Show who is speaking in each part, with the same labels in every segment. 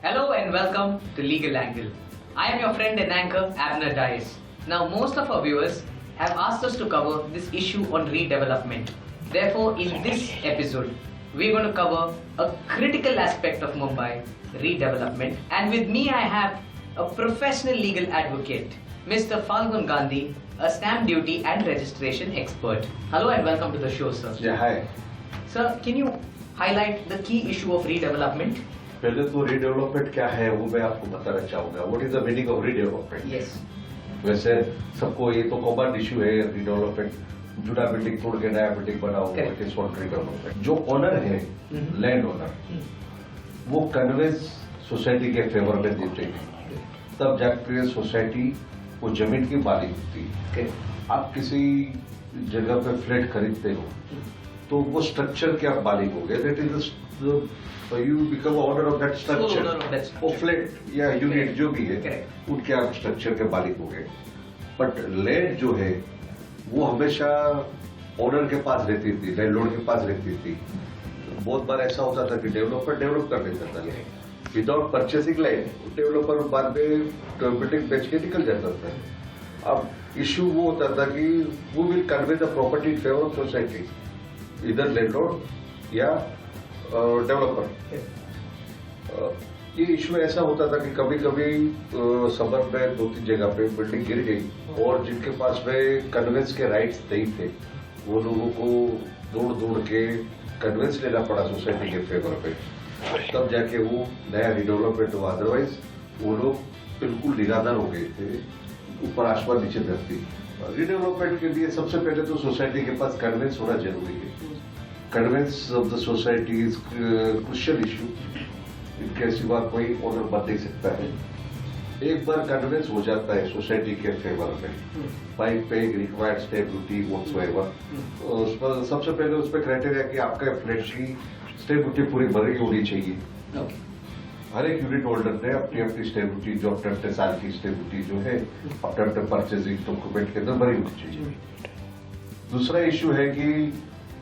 Speaker 1: Hello and welcome to Legal Angle. I am your friend and anchor Abner Dias. Now most of our viewers have asked us to cover this issue on redevelopment. Therefore in this episode we are going to cover a critical aspect of Mumbai, redevelopment, and with me I have a professional legal advocate, Mr. Falgun Gandhi, a stamp duty and registration expert. Hello and welcome to the show, sir.
Speaker 2: Yeah, hi.
Speaker 1: Sir, can you highlight the key issue of redevelopment?
Speaker 2: पहले तो redevelopment क्या है वो मैं आपको बताना चाहूंगा. What is the meaning of redevelopment?
Speaker 1: Yes.
Speaker 2: वैसे सबको ये तो कॉमन इश्यू है रीडेवलपमेंट. जुड़ा बिल्डिंग तोड़ के नया बिल्डिंग बनाओ, इट इज कॉल्ड रीडेवलपमेंट. जो ओनर है, लैंड ओनर, वो कन्वेंस सोसाइटी के फेवर में देते हैं, तब जाकर सोसाइटी वो जमीन की मालिक होती है. आप किसी जगह पे फ्लैट खरीदते हो तो वो स्ट्रक्चर के आप मालिक हो गए. That is you become owner of that structure. वो फ्लैट या यूनिट जो भी है उनके आप स्ट्रक्चर के मालिक हो गए. बट लैंड जो है वो हमेशा ओनर के पास रहती थी, लैंडलॉर्ड के पास रहती थी. बहुत बार ऐसा होता था कि डेवलपर डेवलप कर देता था विदाउट परचेसिंग लैंड. डेवलपर बाद में बिल्डिंग बेच के निकल जाता था. अब इश्यू वो होता था कि वो will convey the property in favour of society, इधर लैंडलॉर्ड या डेवलपर. ये इश्यू ऐसा होता था कि कभी कभी समर में 2-3 जगह पे बिल्डिंग गिर गई और जिनके पास में कन्वेंस के राइट्स नहीं थे वो लोगों को दौड़ के कन्वेंस लेना पड़ा सोसाइटी के फेवर पे. तब जाके वो नया रिडेवलपमेंट हुआ. अदरवाइज वो लोग बिल्कुल निराधार हो गए थे, ऊपर आसमान नीचे धरती. रिडेवलपमेंट के लिए सबसे पहले तो सोसाइटी के पास कन्वेंस होना जरूरी है. Conveyance of the society is crucial issue. इनके सिवा कोई ऑर्डर बन नहीं सकता है. एक बार कन्वेंस हो जाता है सोसाइटी के फेवर में bye paying required stamp duty whatsoever, सबसे पहले उस पर क्राइटेरिया कि आपका फ्लैट की स्टैम्प ड्यूटी पूरी भरी होनी चाहिए. हर एक यूनिट होल्डर ने अपनी अपनी स्टैम्प ड्यूटी जो अपने साल की स्टैम्प ड्यूटी जो है अपने परचेजिंग डॉक्यूमेंट के अंदर भरी होनी चाहिए. दूसरा इश्यू है कि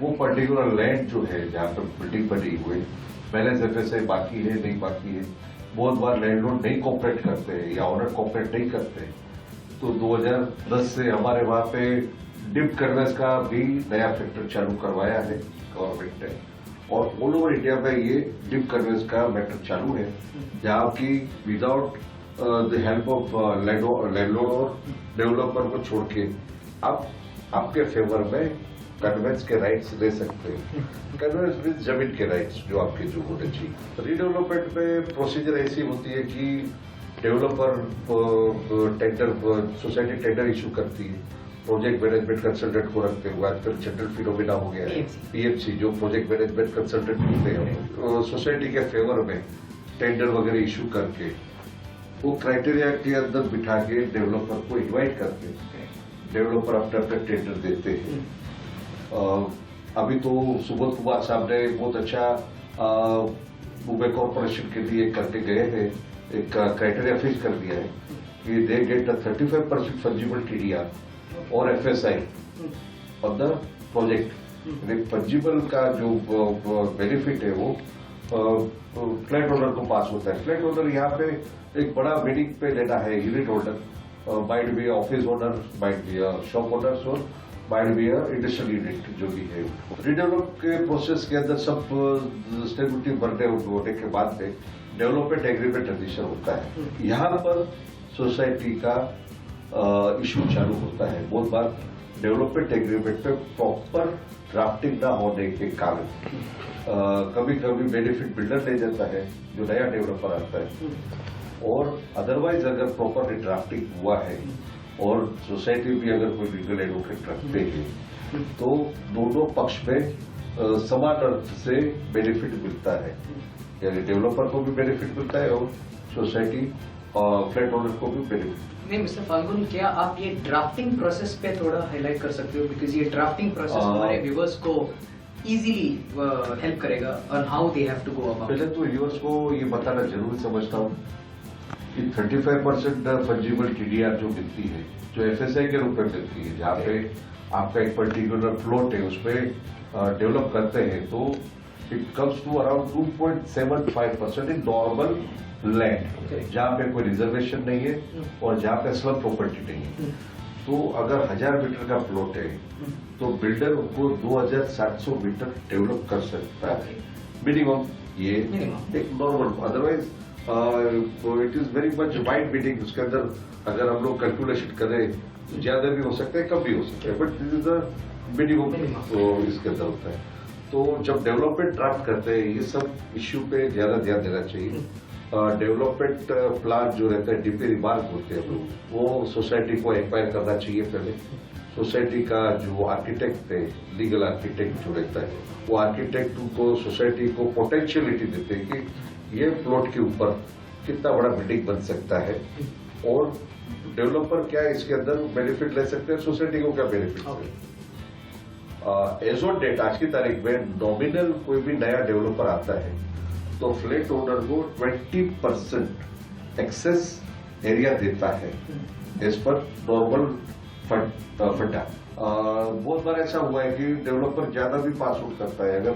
Speaker 2: वो पर्टिकुलर लैंड जो है जहां पर बिल्डिंग बनी हुई बैलेंस एफएसआई बाकी है नहीं बाकी है. बहुत बार लैंडलॉर्ड नहीं कोऑपरेट करते हैं या ऑनर कोऑपरेट नहीं करते. तो 2010 से हमारे वहां पे डिप कन्वेंस का भी नया फैक्टर चालू करवाया है गवर्नमेंट ने, और ऑल ओवर इंडिया में ये डिप कन्वेंस का मैटर चालू है जहां की without the help of landlord और डेवलपर को छोड़ के आप आपके फेवर में कन्वेंस के राइट्स ले सकते हैं. कन्वेंस विद जमीन के राइट्स जो आपके जो होने चाहिए. रिडेवलपमेंट में प्रोसीजर ऐसी होती है कि developer tender, society tender issue करती है. प्रोजेक्ट मैनेजमेंट कंसल्टेंट को रखते हुए आजकल जनरल फिनोमिना हो गया है पीएमसी, जो प्रोजेक्ट मैनेजमेंट कंसल्टेंट होते हैं सोसाइटी के फेवर में टेंडर वगैरह इशू करके वो क्राइटेरिया के अंदर बिठा के डेवलपर को इन्वाइट करते हैं. डेवलपर अपने अपने टेंडर देते हैं. अभी तो सुबोध कुमार साहब ने बहुत अच्छा मुंबई कॉर्पोरेशन के लिए करके गए हैं. एक क्राइटेरिया फिक्स कर दिया है कि दे गेट 35% फंजिबल टीडीआर और FSI on the project. Fungible का जो बेनिफिट है वो फ्लैट ओनर को पास होता है. फ्लैट ओनर यहाँ पे एक बड़ा मीनिंग पे लेना है. Unit holder might be office owner, might be shop owners और माइट बी इंडस्ट्रियल यूनिट जो भी है. रिडेवलप के प्रोसेस के अंदर सब स्टैम्प ड्यूटी भरने होने के बाद में डेवलपमेंट एग्रीमेंट रजिस्टर होता है. यहाँ पर सोसाइटी का इश्यू चालू होता है. बहुत बार डेवलपमेंट एग्रीमेंट पे प्रॉपर ड्राफ्टिंग ना होने के कारण कभी कभी बेनिफिट बिल्डर ले जाता है जो नया डेवलपर आता है, और अदरवाइज अगर प्रॉपर ड्राफ्टिंग हुआ है और सोसाइटी भी अगर कोई लीगल एडवोकेट रखते हैं तो दोनों पक्ष में समान अर्थ से बेनिफिट मिलता है. यानी डेवलपर को भी बेनिफिट मिलता है और सोसाइटी और फ्लैट ओनर को भी बेनिफिट.
Speaker 1: नहीं मिस्टर फाल्गुन, क्या आप ये ड्राफ्टिंग प्रोसेस पे थोड़ा हाईलाइट कर सकते हो, बिकॉज ये ड्राफ्टिंग प्रोसेस हमारे व्यूअर्स को इजीली हेल्प करेगा on how they have to go about.
Speaker 2: पहले तो व्यूअर्स को ये बताना जरूरी समझता हूँ कि 35% फंजिबल टीडीआर जो मिलती है, जो एफएसआई के रूप में मिलती है, जहाँ पे आपका एक पर्टिकुलर प्लॉट है उसमें डेवलप करते हैं तो it comes to around 2.75% in normal land, जहाँ पे कोई रिजर्वेशन नहीं है और जहाँ पे स्लम प्रॉपर्टी नहीं है। तो अगर 1000 मीटर का प्लॉट है तो बिल्डर उनको 2700 मीटर डेवलप कर सकता है मिनिमम। ये एक normal, otherwise it is very much wide building. उसके अंदर अगर हम लोग कैलकुलेशन करें तो ज्यादा भी हो सकता है, कम भी हो सकता है, but this is the minimum इसके अंदर होता है। तो जब डेवलपमेंट ड्राफ्ट करते हैं ये सब इश्यू पे ज्यादा ध्यान देना चाहिए। डेवलपमेंट प्लान जो रहता है डीपी रिमार्क होते हैं वो सोसाइटी को एक्वायर करना चाहिए पहले। सोसाइटी का जो आर्किटेक्ट है, लीगल आर्किटेक्ट जो रहता है, वो आर्किटेक्ट को सोसाइटी को पोटेंशियलिटी देते हैं कि ये प्लॉट के ऊपर कितना बड़ा बिल्डिंग बन सकता है और डेवलपर क्या है इसके अंदर बेनिफिट ले सकते हैं, सोसाइटी को क्या बेनिफिट है। एज ऑन डेट, आज की तारीख में नॉमिनल कोई भी नया डेवलपर आता है तो फ्लैट ओनर को 20% एक्सेस एरिया देता है एज पर नॉर्मल फंडा। बहुत बार ऐसा हुआ है कि डेवलपर ज्यादा भी पास आउट करता है अगर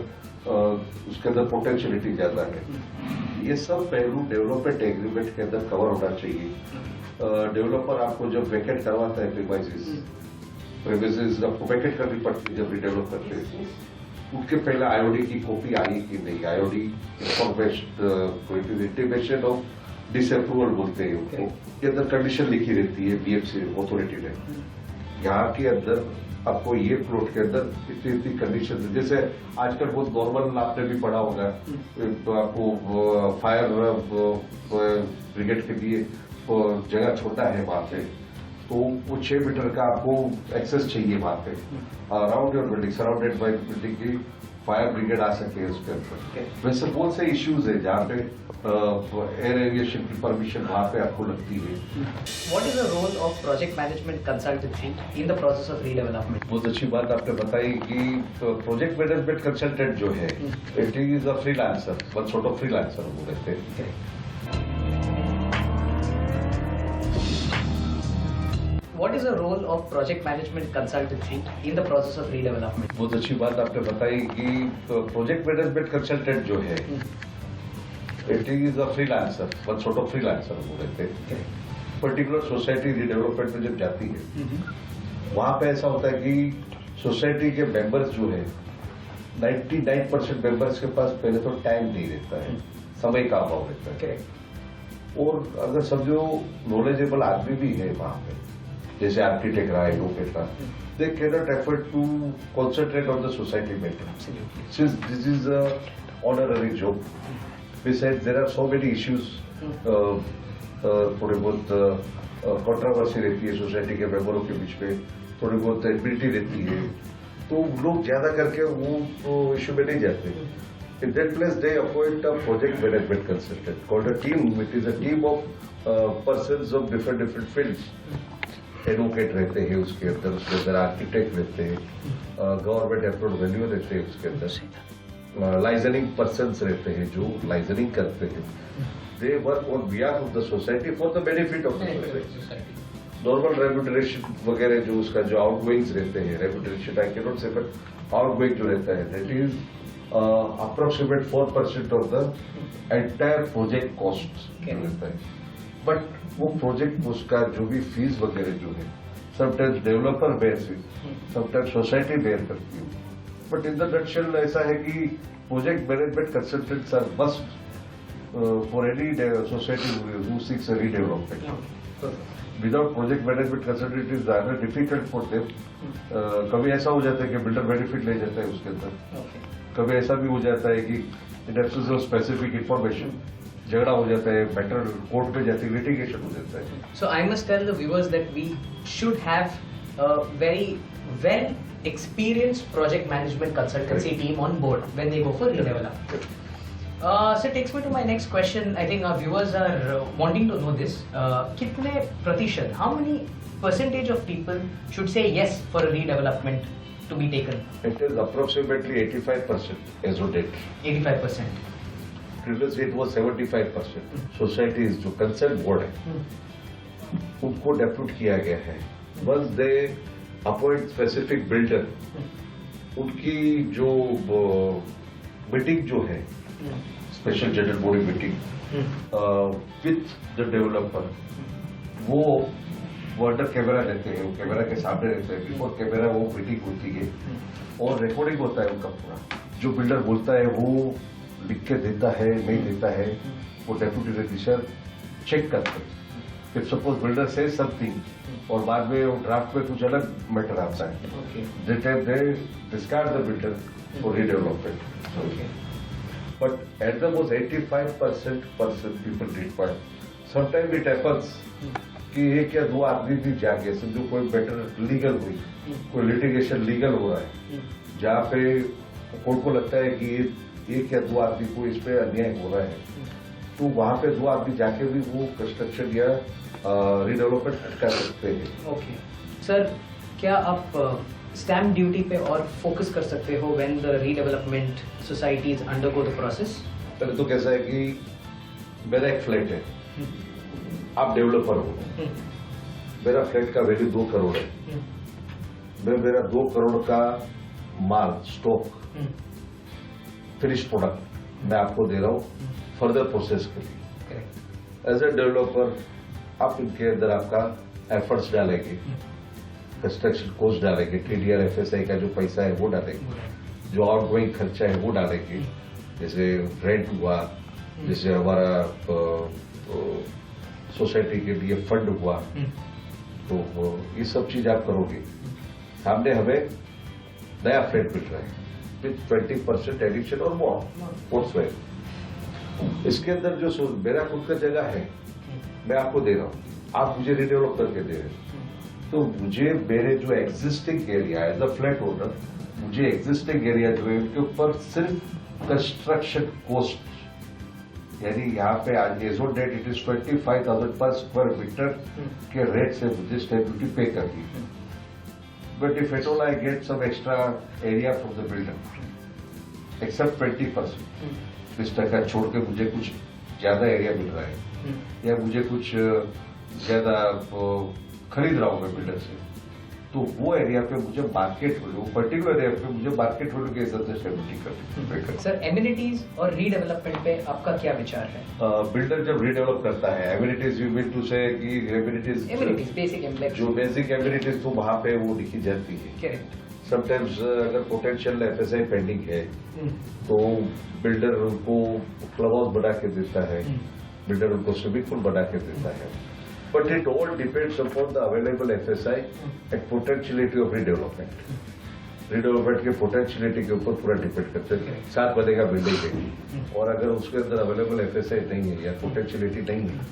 Speaker 2: उसके अंदर पोटेंशियलिटी ज्यादा है। ये सब पहलू डेवलपमेंट एग्रीमेंट के अंदर कवर होना चाहिए। डेवलपर आपको जब वेकेट करवाता है प्रीमाइसेस आपको वेकेट करनी पड़ती है जब रिडेवलप करते हैं, उसके पहले आईओडी की कॉपी आई कि नहीं, आईओडी इंटीमेशन ऑफ डिसअप्रूवल बोलते हैं उनको, के अंदर कंडीशन लिखी रहती है बीएफसी अथॉरिटी ने। यहाँ के अंदर आपको ये प्लॉट के अंदर इतनी कंडीशन, जैसे आजकल बहुत नॉर्मल आपने भी पढ़ा होगा तो आपको फायर ब्रिगेड के लिए जगह छोटा है वहां पे, तो वो 6 मीटर का आपको एक्सेस चाहिए वहां पे around your building, surrounded by building की फायर ब्रिगेड आ सके उसके अंदर। वैसे बहुत से इश्यूज है जहाँ पे एयर एविएशन की परमिशन वहां पे आपको लगती है।
Speaker 1: What is the role of project management consultancy in the process of redevelopment?
Speaker 2: बहुत अच्छी बात आपने बताई कि प्रोजेक्ट मैनेजमेंट कंसल्टेंट जो है it is a freelancer, one sort of freelancer वो रहते हैं।
Speaker 1: What is the role of project management consultancy in the process of redevelopment?
Speaker 2: बहुत अच्छी बात आपने बताई कि प्रोजेक्ट मैनेजमेंट कंसल्टेंट जो है it is a freelancer, one sort of freelancer वो रहते हैं। पर्टिकुलर सोसाइटी रिडेवलपमेंट में जब जाती है वहां पे ऐसा होता है कि सोसाइटी के मेंबर्स जो है 99% मेंबर्स के पास पहले तो टाइम नहीं रहता है, समय का अभाव रहता है। और अगर समझो नॉलेजेबल आदमी भी है वहां पे, जैसे आर्किटेक्ट रहा, एडवोकेट रहा, they cannot afford to concentrate on the society matter. Since this is a honorary job, besides there are so many issues, थोड़ी बहुत कंट्रोवर्सी रहती है सोसाइटी के मेंबरों के बीच में, थोड़ी बहुत एबिलिटी रहती है, तो लोग ज्यादा करके वो इश्यू में नहीं जाते। In that place, they appoint a project management consultant called a team. It is a team of persons of different fields. Advocate रहते हैं उसके अंदर आर्किटेक्ट रहते हैं, गवर्नमेंट अप्रूव्ड वैल्यू रहते हैं उसके अंदर, लाइजनिंग पर्सन्स रहते हैं जो लाइजनिंग करते हैं। They work on behalf of the society for the benefit of the society. Normal remuneration वगैरह जो उसका जो आउटगोइंग्स रहते हैं, रेम्यूनरेशन आई कैन नॉट से, बट आउटगोइंग जो रहता है that is approximate 4% of the entire project cost रहता है। बट वो प्रोजेक्ट उसका जो भी फीस वगैरह जो है sometimes developer bear fees, sometimes society bear करती है। बट इन द नटशेल ऐसा है कि project management consultants are must for any society who seeks a redevelopment. Without project management consultant is rather difficult for them. कभी ऐसा हो जाता है कि बिल्डर बेनिफिट ले जाता है उसके अंदर, कभी ऐसा भी हो जाता है कि in absence of specific information झगड़ा हो जाता है, मैटर कोर्ट में जाती है, लिटिगेशन हो जाता है।
Speaker 1: So I must tell the viewers that we should have a very well experienced project management consultancy team on board when they go for redevelopment. So it takes me to my next question. I think our viewers are wanting to know this. कितने प्रतिशत, how many percentage of people should say yes for a redevelopment to be taken?
Speaker 2: It is approximately 85% as of date.
Speaker 1: 85%.
Speaker 2: Previously it was 75%. Societies जो concern board है उनको depute किया गया है। Once they appoint specific builder, उनकी जो meeting जो है, special general body meeting with the developer, वो अंडर कैमरा रहते हैं, वो कैमरा के सामने रहते हैं, बिफोर कैमरा वो मीटिंग होती है और रिकॉर्डिंग होता है उनका पूरा। जो बिल्डर बोलता है वो लिख के देता है, नहीं देता है, वो डेप्यूटी रजिस्ट्रार चेक करते हैं। इफ सपोज बिल्डर से समथिंग और बाद में वो ड्राफ्ट में कुछ अलग मैटर आता है, they discard the builder for redevelopment. But at the most 85% people require. Sometime it happens कि एक या दो आदमी भी जाके समझो कोई मैटर लीगल हुई, कोई लिटिगेशन लीगल हो रहा है, जहाँ पे कोर्ट को लगता है कि एक या दो आदमी को इस पे अन्याय हो रहा है, तो वहां पे दो आदमी जाके भी वो कंस्ट्रक्शन या रीडेवलपमेंट अटका सकते हैं।
Speaker 1: ओके सर, क्या आप स्टैम्प ड्यूटी पे और फोकस कर सकते हो when the redevelopment societies undergo the process?
Speaker 2: पहले तो कैसा है कि मेरा एक फ्लैट है, आप डेवलपर हो, मेरा फ्लैट का वैल्यू 2 करोड़ है, मैं मेरा 2 करोड़ का माल स्टॉक फिनिश प्रोडक्ट मैं आपको दे रहा हूं फर्दर प्रोसेस के लिए। एज ए डेवलपर आप इनके अंदर आपका एफर्ट्स डालेंगे, कंस्ट्रक्शन कॉस्ट डालेंगे, TDR FSI का जो पैसा है वो डालेंगे, जो आउटगोइंग खर्चा है वो डालेंगे, जैसे रेंट हुआ, जैसे हमारा सोसाइटी के लिए फंड हुआ, तो ये सब चीज आप करोगे। सामने हमें नया फ्लैट मिल रहा है विथ 20% एडिशन और मोर। इसके अंदर जो मेरा खुद का जगह है मैं आपको दे रहा हूँ, आप मुझे रिडेवलप करके दे रहे हैं, तो मुझे मेरे जो existing area as a flat owner, मुझे एग्जिस्टिंग एरिया जो है उनके ऊपर सिर्फ कंस्ट्रक्शन कॉस्ट, यानी यहाँ पे आज as on date it is 25,000 per square metre के रेट से मुझे स्टैम्प ड्यूटी पे करनी है। But if at all I get some extra area from the builder except 20%, 20% छोड़ के मुझे कुछ ज्यादा एरिया मिल रहा है या मुझे कुछ ज्यादा खरीद रहा हूँ मैं बिल्डर से, तो वो एरिया पे मुझे मार्केट वैल्यू, पर्टिकुलर एरिया पे मुझे मार्केट वैल्यू के हिसाब से स्टैम्प ड्यूटी करनी।
Speaker 1: सर, एमिनिटीज और रीडेवलपमेंट पे आपका क्या विचार है?
Speaker 2: बिल्डर जब रीडेवलप करता है, एमिनिटीज यू मीन टू से कि एमिनिटीज
Speaker 1: बेसिक एम्प्लॉय,
Speaker 2: जो बेसिक एमिनिटीज तो वहां पे वो लिखी जाती है।
Speaker 1: करेक्ट।
Speaker 2: समटाइम्स अगर पोटेंशियल FSI पेंडिंग है तो बिल्डर उनको क्लब हाउस बना के देता है, बिल्डर उनको स्विमिंग पूल बना के देता है, but it all depends upon the available FSI and potentiality of redevelopment. Redevelopment के पोटेंशियलिटी के ऊपर पूरा डिपेंड करते हैं। 7 बनेगा बिल्डिंग है और अगर उसके अंदर अवेलेबल FSI नहीं है या पोटेंशियलिटी नहीं है,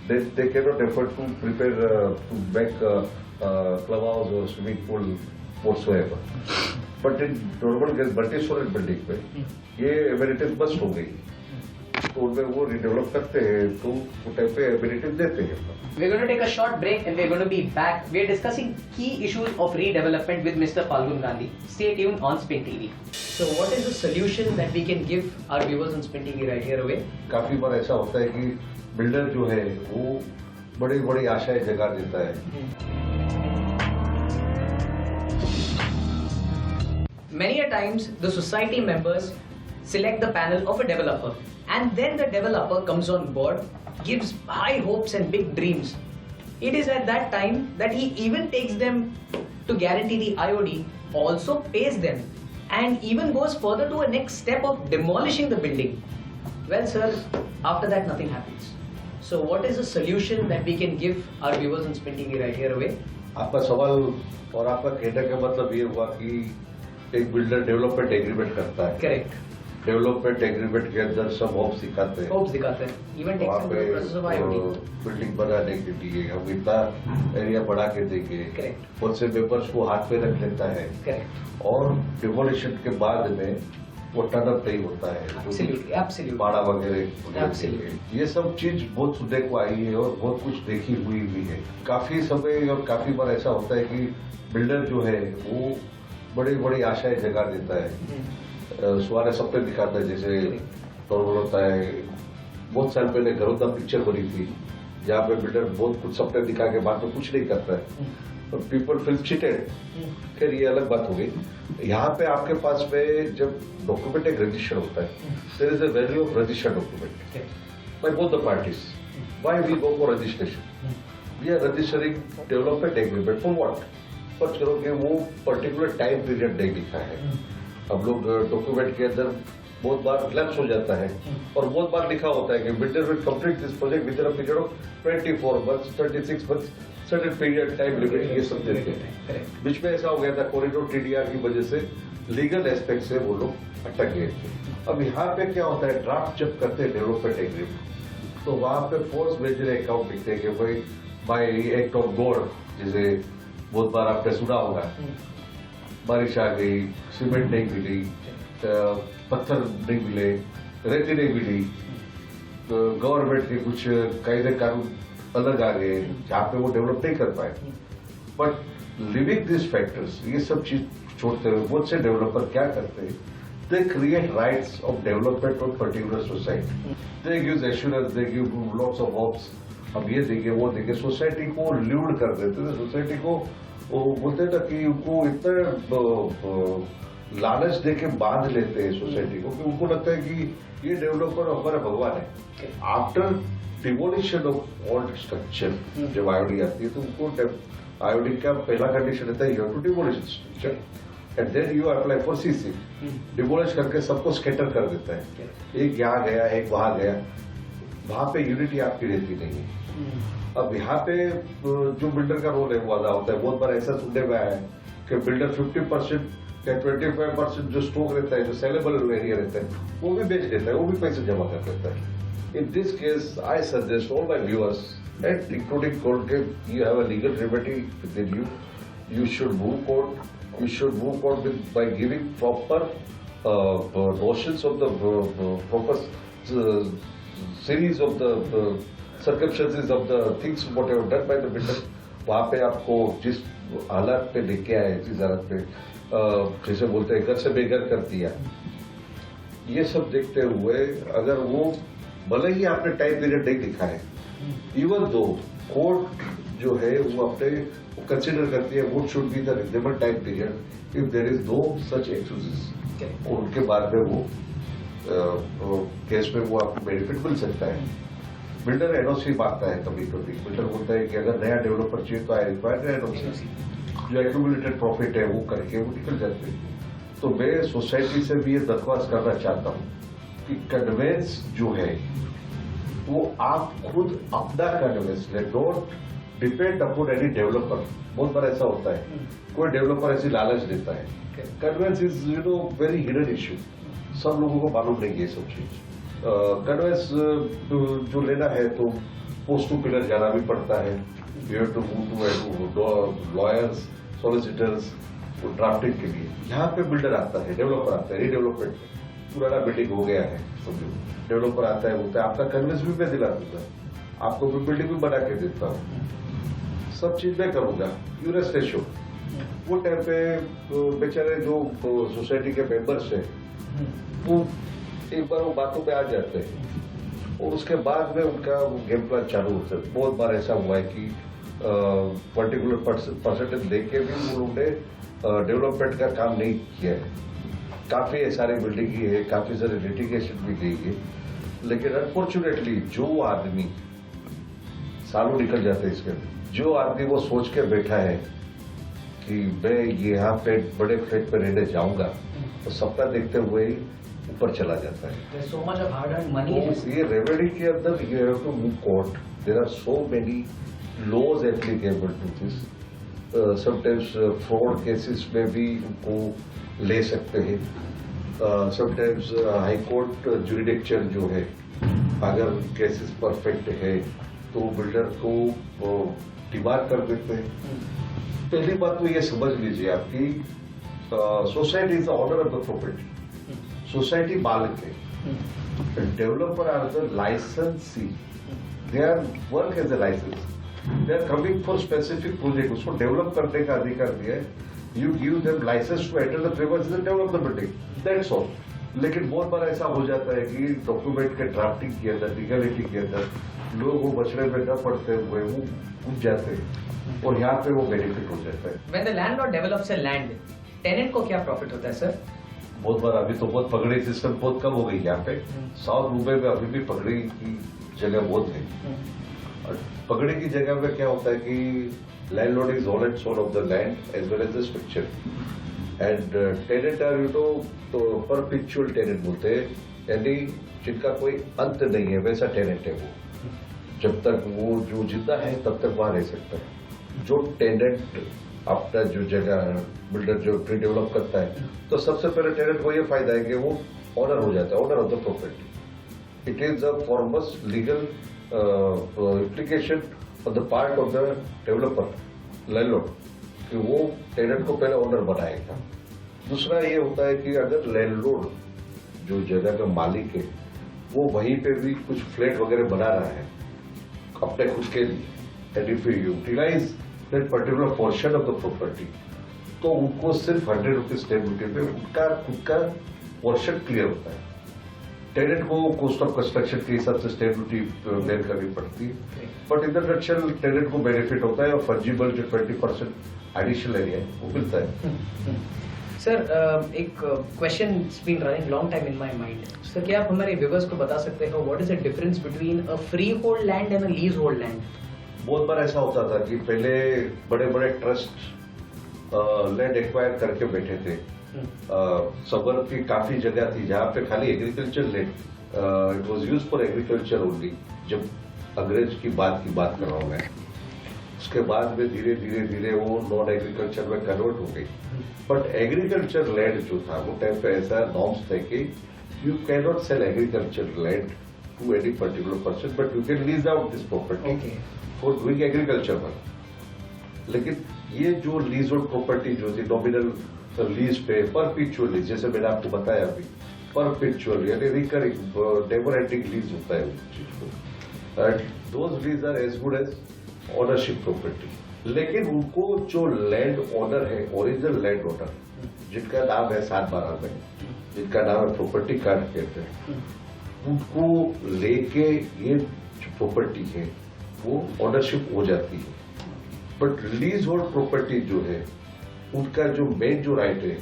Speaker 2: then they can not effort to prepare to make club house और swimming pool whatsoever. But in normal multi storage building में ये एमिनिटीज मस्ट हो गई, तो उनमें वो रिडेवलप करते हैं तो वो टाइप पे एमिनिटीज देते हैं।
Speaker 1: We're going to take a short break and we're going to be back. We're discussing key issues of redevelopment with Mr. Falgun Gandhi. Stay tuned on Spin TV. So what is the solution that we can give our viewers on Spin TV right here away?
Speaker 2: काफी बार ऐसा होता है कि builder जो है वो बड़ी बड़ी आशाएं जगा देता है।
Speaker 1: Many a times the society members select the panel of a developer and then the developer comes on board, gives high hopes and big dreams. It is at that time that he even takes them to guarantee the IOD, also pays them and even goes further to a next step of demolishing the building. Well sir, after that nothing happens. So what is the solution that we can give our viewers on Spin TV right here away?
Speaker 2: आपका सवाल और आपका कहने का मतलब ये हुआ कि एक बिल्डर डेवलपमेंट एग्रीमेंट करता है।
Speaker 1: करेक्ट।
Speaker 2: डेवलपमेंट एग्रीमेंट के अंदर सब होप्स दिखाते हैं।
Speaker 1: होप्स दिखाते हैं। Even takes in the process of IOD।
Speaker 2: Building बनाने के लिए हम इतना एरिया बढ़ा के देंगे।
Speaker 1: करेक्ट।
Speaker 2: बहुत से पेपर्स को हाथ पे रख लेता है।
Speaker 1: करेक्ट।
Speaker 2: और डिमोलिशन के बाद में वो टर्नअप नहीं होता है।
Speaker 1: एब्सोल्युटली।
Speaker 2: बाड़ा वगैरह ये सब चीज बहुत सुनने को आई है और बहुत कुछ देखी हुई भी है। काफी समय और काफी बार ऐसा होता है कि बिल्डर जो है वो बड़ी बड़ी आशाएं जगा देता है, सुहाने सपने दिखाता है। जैसे नॉर्मल होता है, बहुत साल पहले घरोदा पिक्चर बनी थी जहाँ पे बिल्डर बहुत कुछ सपने दिखा के बाद में कुछ नहीं करता है, पीपल फील चीटेड। फिर ये अलग बात हो गई। यहाँ पे आपके पास में जब डॉक्यूमेंट एक रजिस्टर होता है, there is a value of registered document by both the parties. Why we go for registration? We are registering development agreement for what? First करो कि वो पर्टिकुलर टाइम पीरियड नहीं लिखा है। अब लोग डॉक्यूमेंट के अंदर बहुत बार लैप्स हो जाता है और बहुत बार लिखा होता है कि builder will complete this project with in a period of 24 months, 26 months, certain period time limit, ये सब देते हैं। बीच में ऐसा हो गया था कॉरिडोर टीडीआर की वजह से लीगल एस्पेक्ट से वो लोग अटक गए थे। अब यहाँ पे क्या होता है, ड्राफ्ट जब करते हैं डेवलपमेंट एग्रीमेंट तो वहां पे फोर्स मेजर अकाउंट लिखते हैं कि भाई बाय एक्ट ऑफ गॉड, जैसे बहुत बार आपने सुना होगा, बारिश आ गई, सीमेंट नहीं मिली, पत्थर नहीं मिले, रेती नहीं मिली, गवर्नमेंट के कुछ कायदे कानून अलग आ गए जहाँ पे वो डेवलप नहीं कर पाए। बट लिविंग दिस फैक्टर्स, ये सब चीज छोड़ते हुए बहुत से डेवलपर क्या करते हैं, they create rights of development of particular society. They give assurance, they give lots of hopes, अब ये देंगे वो देंगे, सोसाइटी को ल्यूड कर देते थे। सोसाइटी को वो बोलते थे कि उनको इतना लालच दे के बांध लेते हैं सोसाइटी को कि उनको लगता है कि ये डेवलपर हमारा भगवान है। After demolition of old structure जब आईओडी आती है तो उनको आईओडी का पहला कंडीशन रहता है you have to demolish structure and then you apply for CC. Demolish करके सबको स्कैटर कर देता है, एक यहाँ गया एक वहां गया, वहां पे यूनिटी आपकी रहती नहीं है। अब यहाँ पे जो बिल्डर का रोल है वो अदा होता है। बहुत बार ऐसा सुनने में आया है कि बिल्डर 50% या 25% जो स्टॉक रहता है, जो सेलेबल एरिया रहता है, वो भी बेच देता है, वो भी पैसे जमा कर देता है। In this case I suggest all my viewers and including court के you have a legal remedy with in you, you should move court, you should move forward with by giving proper notions of the proper series of the circumstances of the things what have done by the builder। वहाँ पे आपको जिस हालत पे लेके आए, जिस हालत पे जैसे बोलते हैं घर से बेघर कर दिया, ये सब देखते हुए अगर वो भले ही आपने टाइम पीरियड नहीं लिखा है, इवन दो कोर्ट जो है वो अपने कंसिडर करती है would should be the reasonable time period if there is no such excuses, और उनके बाद में वो केस में वो आपको बेनिफिट मिल सकता है। बिल्डर एनओसी मांगता है कभी कभी, बिल्डर बोलता है कि अगर नया डेवलपर चाहिए तो आई रिक्वायर एनओसी, जो एक्यूमुलेटेड प्रॉफिट है वो करके वो निकल जाते हैं। तो मैं सोसाइटी से भी ये दरख्वास्त करना चाहता हूँ कि कन्वेंस जो है वो आप खुद अपना कन्वेंस लें, don't depend upon any developer. बहुत बार ऐसा होता है कोई डेवलपर ऐसी लालच देता है, conveyance is very hidden issue, सब लोगों को मालूम नहीं है सब चीज। कन्वेंस जो लेना है तो पोस्ट टू पिलर जाना भी पड़ता है, you have to move to lawyers, solicitors, drafting के लिए। यहाँ पे बिल्डर आता है, डेवलपर आता है, रीडेवलपमेंट पुराना बिल्डिंग हो गया है, समझो डेवलपर आता है, बोलता है आपका कन्वेंस भी मैं दिला दूंगा, आपको भी बिल्डिंग भी बना के देता हूँ, सब चीज मैं करूंगा, यूरेस रेशो। वो टाइम पे बेचारे जो सोसाइटी के मेंबर्स हैं वो एक बार वो बातों पे आ जाते हैं और उसके बाद में उनका गेम प्लान चालू होता है। बहुत बार ऐसा हुआ है कि पर्टिकुलर परसेंटेज लेके भी उन्होंने डेवलपमेंट का काम नहीं किया है। काफी सारी बिल्डिंग की है, काफी सारे लिटिगेशन भी गई है, लेकिन अनफॉर्चुनेटली जो आदमी सालों निकल जाते हैं इसके अंदर, जो आदमी वो सोच के बैठा है कि मैं यहाँ पे बड़े फ्लैट पे रहने जाऊंगा, तो सपना देखते हुए ही ऊपर चला जाता है।
Speaker 1: so much of hard earned money is
Speaker 2: ये रेमेडी के अंदर you have to move court, there are so many laws applicable to this. Sometimes fraud cases में भी उनको ले सकते हैं, समटाइम्स हाई कोर्ट ज्यूरिडिक्शन जो है, अगर केसेस परफेक्ट है तो बिल्डर को डिमांड कर देते हैं। पहली बात तो ये समझ लीजिए आपकी society is the owner of the property, society मालिक है, developer are the licensee, they are work as a license, they are coming for specific project, उसको डेवलप करने का अधिकार दिया है, you give them license to enter the premises and develop the building, that's all. लेकिन बहुत बार ऐसा हो जाता है कि डॉक्यूमेंट के ड्राफ्टिंग के अंदर, लीगलिटी के अंदर लोग वो बचड़े में न पड़ते हुए वो कूद जाते हैं और यहाँ पे वो बेनिफिट हो जाता है।
Speaker 1: When the landlord develops a land, tenant को क्या प्रॉफिट होता है सर?
Speaker 2: बहुत बार अभी तो बहुत पगड़ी सिस्टम बहुत कम हो गई यहाँ पे। साउथ मुंबई में अभी भी पगड़ी की जगह बहुत है। और पगड़ी की जगह में क्या होता है कि landlord is owner sole of the land as well as the structure and tenant are you know तो परपेचुअल टेनेंट बोलते हैं, यानी जिनका कोई अंत नहीं है वैसा टेनेंट है वो। जब तक वो जो जिंदा है तब तक वहां रह सकता है। जो टेनेंट अपना जो जगह बिल्डर जो प्री डेवलप करता है तो सबसे पहले टेनेंट को ये फायदा है कि वो ओनर हो जाता है, owner of the property. It is a forms legal implication on the part of the developer landlord कि वो टेनेंट को पहले ओनर बनाएगा। दूसरा ये होता है कि अगर लैंडलॉर्ड जो जगह का मालिक है वो वहीं पे भी कुछ फ्लैट वगैरह बना रहा है अपने खुद के लिए, and if you utilize that particular portion of the property तो उनको सिर्फ 100 रुपीज स्टैम्प ड्यूटी पे उनका खुद का पोर्शन क्लियर होता है। टेनेंट को कॉस्ट ऑफ कंस्ट्रक्शन के हिसाब से स्टैम्प ड्यूटी बेयर करनी पड़ती है, but in the nutshell tenant को बेनिफिट होता है और फंजिबल जो 20% एडिशनल एरिया है वो मिलता है।
Speaker 1: सर एक question been running long time in my mind. Sir क्या आप हमारे व्यूअर्स को बता सकते हो what is the difference between a freehold land and a leasehold land?
Speaker 2: बहुत बार ऐसा होता था कि पहले बड़े बड़े ट्रस्ट लैंड एक्वायर करके बैठे थे। सबर्ब की काफी जगह थी जहाँ पे खाली agriculture land, it was used for agriculture only. जब अंग्रेज की बात कर रहा हूँ मैं, उसके बाद में धीरे धीरे वो नॉन एग्रीकल्चर में कन्वर्ट हो गई। बट एग्रीकल्चर लैंड जो था वो टाइम पे ऐसा नॉर्म्स थे कि you can not sell agriculture land to any particular person, but you can lease out this property for doing agriculture work. लेकिन ये जो लीज होल्ड प्रॉपर्टी जो थी नॉमिनल लीज पे परपेचुअल लीज, जैसे मैंने आपको बताया अभी, परपेचुअल यानी रिकरिंग नेवर एंडिंग लीज होता है उस चीज को, and those lease are as good as ownership property. लेकिन उनको जो लैंड ओनर है, ओरिजिनल लैंड ओनर जिनका नाम है 7/12 में, जिनका नाम है प्रॉपर्टी कार्ड कहते हैं, उनको लेके ये जो प्रॉपर्टी है वो ओनरशिप हो जाती है। बट लीज होल्ड प्रॉपर्टी जो है उनका जो मेन जो राइट है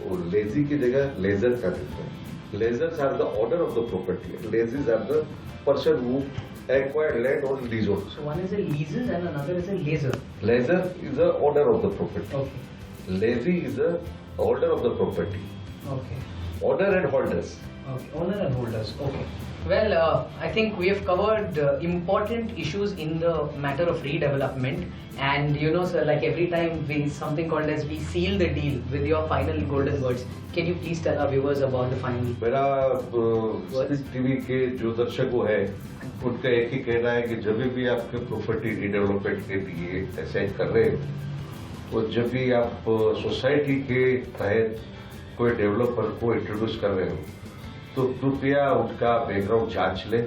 Speaker 2: वो लेजी की जगह लेजर का देता है। Lessors are the owner of the property, lessees are the person who acquired land on leasehold.
Speaker 1: So one is a leases and another is a laser.
Speaker 2: Laser is the owner of the property.
Speaker 1: Okay.
Speaker 2: Lazy is the owner of the property.
Speaker 1: Okay.
Speaker 2: Owner and holders.
Speaker 1: Okay. Owner and holders. Okay. Well, I think we have covered important issues in the matter of redevelopment, and you know, sir, like every time something called as we seal the deal with your final golden words. Can you please tell our viewers about the final?
Speaker 2: मेरा speak TV के जो दर्शक है उनका एक ही कहना है कि जब भी आपके प्रॉपर्टी रीडेवलपमेंट के लिए असाइन कर रहे हैं और जब भी आप सोसाइटी के तहत कोई डेवलपर को इंट्रोड्यूस कर रहे हो तो कृपया उनका बैकग्राउंड जांच लें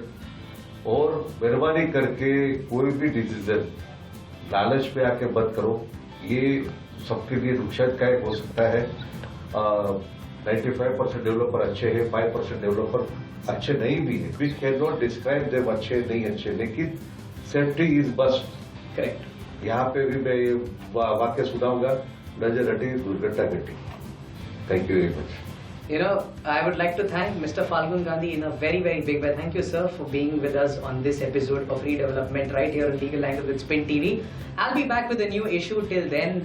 Speaker 2: और मेहरबानी करके कोई भी डिसीजन लालच पे आके मत करो। ये सबके लिए नुकसानदायक हो सकता है। 95% डेवलपर अच्छे हैं, 5% डेवलपर अच्छे नहीं भी है। We can not describe them अच्छे नहीं अच्छे, लेकिन सेफ्टी इज मस्ट।
Speaker 1: Correct.
Speaker 2: यहाँ पे भी मैं ये वाक्य सुनाऊंगा, नजर हटी दुर्घटना घटी। Thank you very much.
Speaker 1: You know, I would like to thank Mr. Falgun Gandhi in a very, very big way. Thank you, sir, for being with us on this episode of Redevelopment right here on Legal Angle with Spin TV. I'll be back with a new issue. Till then,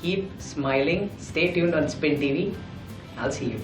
Speaker 1: keep smiling. Stay tuned on Spin TV. I'll see you.